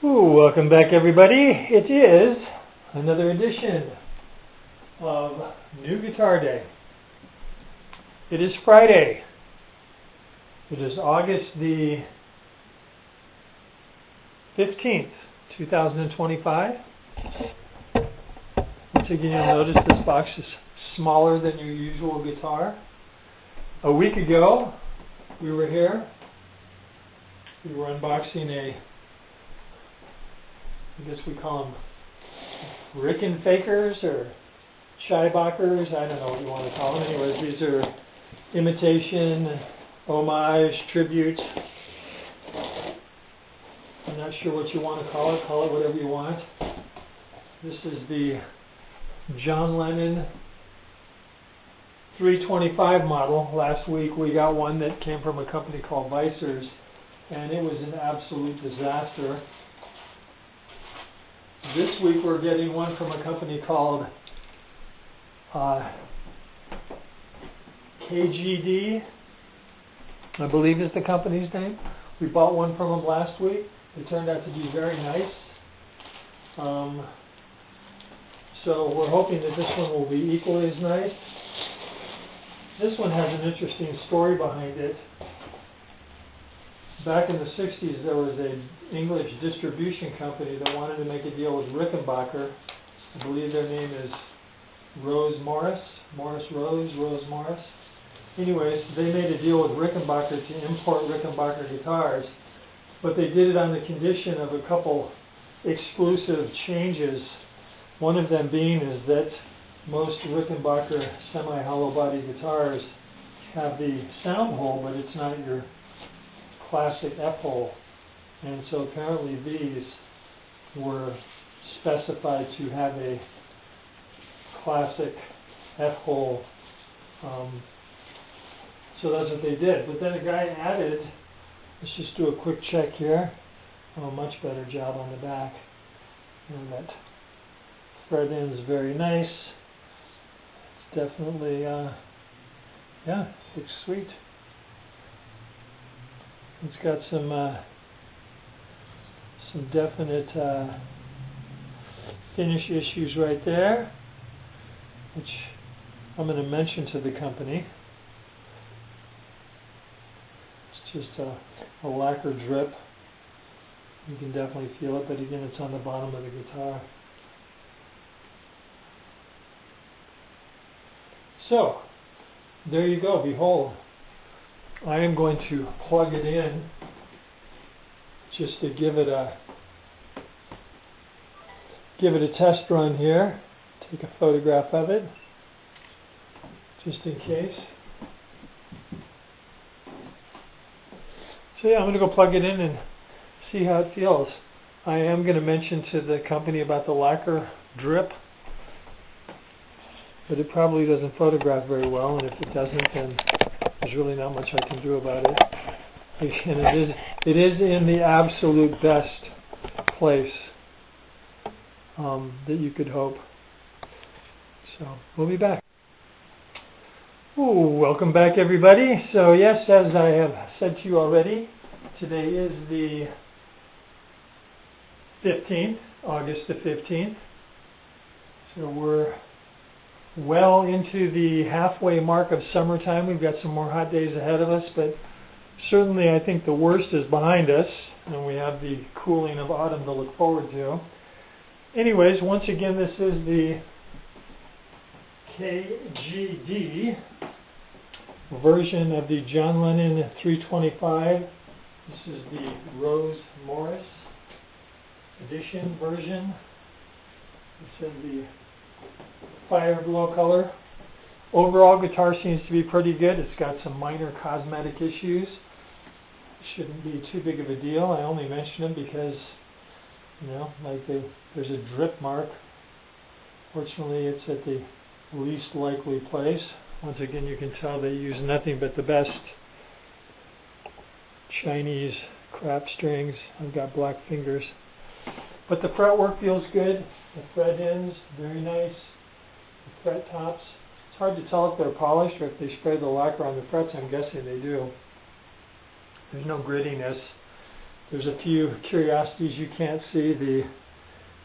Ooh, welcome back everybody. It is another edition of New Guitar Day. It is Friday. It is August the 15th, 2025. Once again, you'll notice this box is smaller than your usual guitar. A week ago, we were here. We were unboxing I guess we call them Rickenfakers or Rickenbackers. I don't know what you want to call them. Anyways, these are imitation, homage, tribute. I'm not sure what you want to call it. Call it whatever you want. This is the John Lennon 325 model. Last week we got one that came from a company called Vicers, and it was an absolute disaster. This week we're getting one from a company called KGD, I believe is the company's name. We bought one from them last week. It turned out to be very nice. So we're hoping that this one will be equally as nice. This one has an interesting story behind it. Back in the 60s, there was an English distribution company that wanted to make a deal with Rickenbacker. I believe their name is Rose Morris. Anyways, they made a deal with Rickenbacker to import Rickenbacker guitars, but they did it on the condition of a couple exclusive changes. One of them being is that most Rickenbacker semi-hollow body guitars have the sound hole, but it's not your classic F-hole, and so apparently these were specified to have a classic F-hole, so that's what they did. But then a guy added, let's just do a quick check here. Oh, much better job on the back, and that fret end is very nice. It's definitely yeah, looks sweet. It's got some definite finish issues right there, which I'm going to mention to the company. It's just a lacquer drip. You can definitely feel it, but again, it's on the bottom of the guitar. So, there you go, behold. I am going to plug it in just to give it a test run here. Take a photograph of it just in case. So yeah, I'm going to go plug it in and see how it feels. I am going to mention to the company about the lacquer drip, but it probably doesn't photograph very well, and if it doesn't, then there's really not much I can do about it. Again, it is in the absolute best place that you could hope. So we'll be back. Ooh, welcome back everybody. So yes, as I have said to you already, today is the 15th, August the 15th. So we're well into the halfway mark of summertime. We've got some more hot days ahead of us, but certainly I think the worst is behind us, and we have the cooling of autumn to look forward to. Anyways, once again, this is the KGD version of the John Lennon 325. This is the Rose Morris edition version. It's in the fire glow color. Overall, guitar seems to be pretty good. It's got some minor cosmetic issues. Shouldn't be too big of a deal. I only mention them because, you know, like there's a drip mark. Fortunately, it's at the least likely place. Once again, you can tell they use nothing but the best Chinese crap strings. I've got black fingers. But the fretwork feels good. The fret ends, very nice. The fret tops. It's hard to tell if they're polished or if they spray the lacquer on the frets. I'm guessing they do. There's no grittiness. There's a few curiosities you can't see. The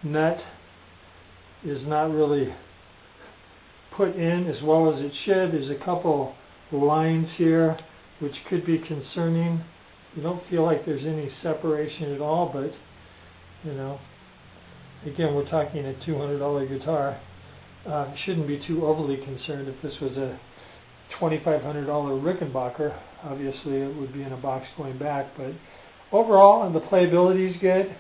nut is not really put in as well as it should. There's a couple lines here which could be concerning. You don't feel like there's any separation at all, but you know, again, we're talking a $200 guitar. Shouldn't be too overly concerned. If this was a $2,500 Rickenbacker, obviously it would be in a box going back, but overall, and the playability is good.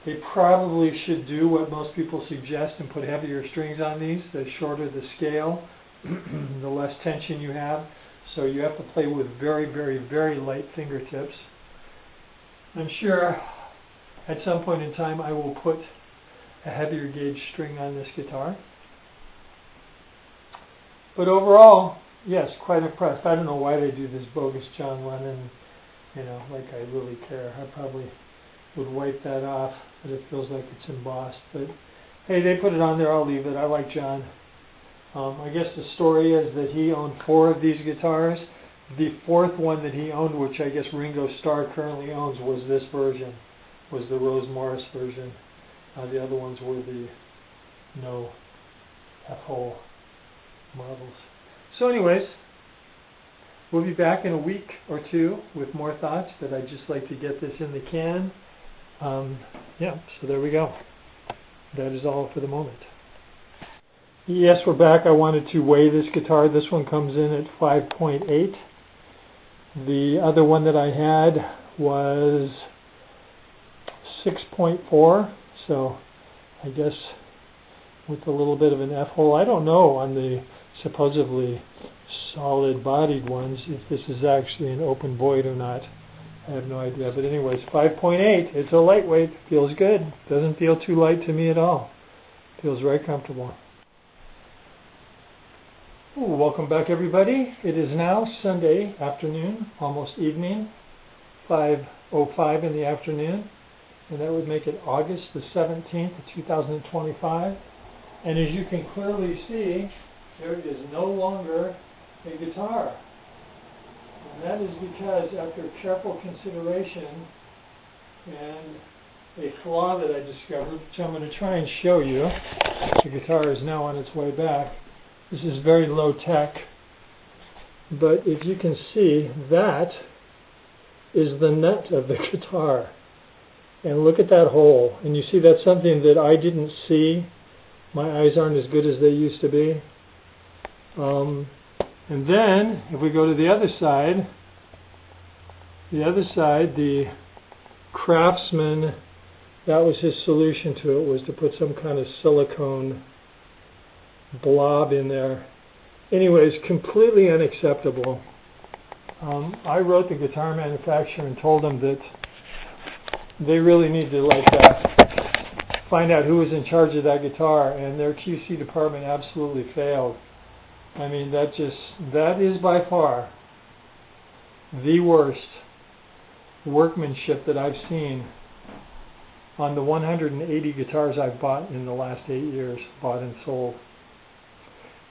They probably should do what most people suggest and put heavier strings on these. The shorter the scale, the less tension you have. So you have to play with very, very, very light fingertips. I'm sure at some point in time I will put a heavier gauge string on this guitar. But overall, yes, quite impressed. I don't know why they do this bogus John Lennon, you know, like I really care. I probably would wipe that off, but it feels like it's embossed. But hey, they put it on there, I'll leave it. I like John. I guess the story is that he owned 4 of these guitars. The 4th one that he owned, which I guess Ringo Starr currently owns, was this version, was the Rose Morris version. The other ones were the no F-hole models. So anyways, we'll be back in a week or two with more thoughts, but I'd just like to get this in the can. Yeah, so there we go. That is all for the moment. Yes, we're back. I wanted to weigh this guitar. This one comes in at 5.8. The other one that I had was 6.4. So I guess with a little bit of an F-hole. I don't know on the supposedly solid bodied ones if this is actually an open void or not. I have no idea. But anyways, 5.8. It's a lightweight. Feels good. Doesn't feel too light to me at all. Feels very comfortable. Ooh, welcome back, everybody. It is now Sunday afternoon, almost evening, 5:05 in the afternoon, and that would make it August the 17th, 2025. And as you can clearly see, there is no longer a guitar. And that is because after careful consideration and a flaw that I discovered, which I'm going to try and show you, the guitar is now on its way back. This is very low tech, but if you can see, that is the nut of the guitar. And look at that hole. And you see that's something that I didn't see. My eyes aren't as good as they used to be. And then, if we go to the other side, the Craftsman, that was his solution to it, was to put some kind of silicone blob in there. Anyways, completely unacceptable. I wrote the guitar manufacturer and told them that they really need to find out who was in charge of that guitar, and their QC department absolutely failed. I mean, that is by far the worst workmanship that I've seen on the 180 guitars I've bought in the last 8 years, bought and sold.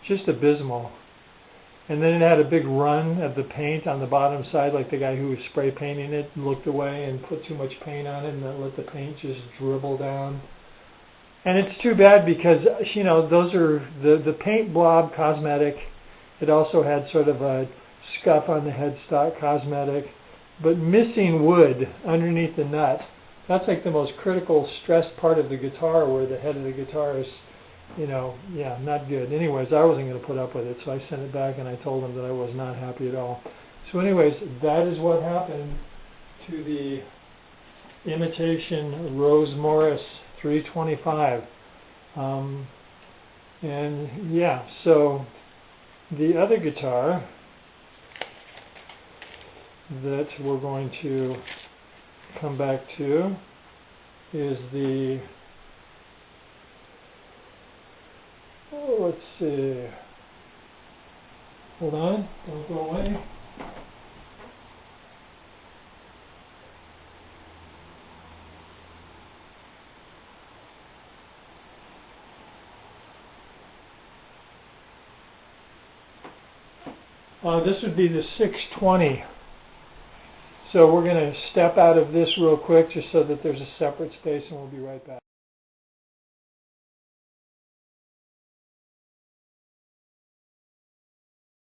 Just abysmal. And then it had a big run of the paint on the bottom side, like the guy who was spray painting it looked away and put too much paint on it and then let the paint just dribble down. And it's too bad because, you know, those are the paint blob cosmetic. It also had sort of a scuff on the headstock cosmetic. But missing wood underneath the nut, that's like the most critical stressed part of the guitar, where the head of the guitar is, you know, yeah, not good. Anyways, I wasn't going to put up with it, so I sent it back and I told them that I was not happy at all. So anyways, that is what happened to the imitation Rose Morris 325. And yeah, so the other guitar that we're going to come back to is the, let's see, hold on, don't go away. This would be the 620. So we're going to step out of this real quick just so that there's a separate space, and we'll be right back.